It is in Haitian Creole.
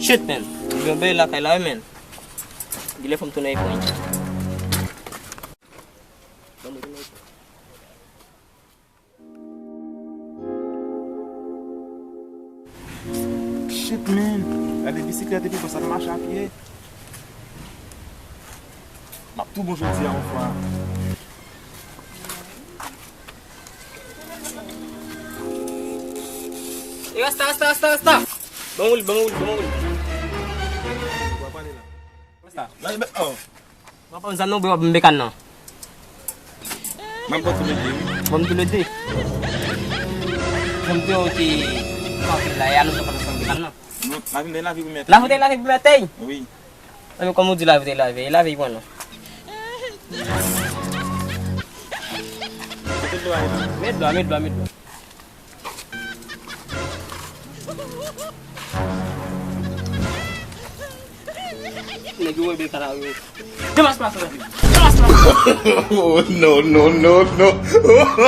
Shit men, gombe la kay la men. Gile fom tunay ko niya. Shit man, la de bisiklet epi kon sa marche a pied. M'a tout bon jodi an fwa. Basta. Bangul. Basta. Oh, Apa unsan no bawa bembekan no? mam pot tulid. Bom tulod di. Kumpyo ti coffee la yalo sa pagsambikan no. La vi met. Lavi bumatay. Oui. Ano kamu di lavi mo no. Tout do ay. Medlo. Nag-uwi bil tara. Jamas. Oh no.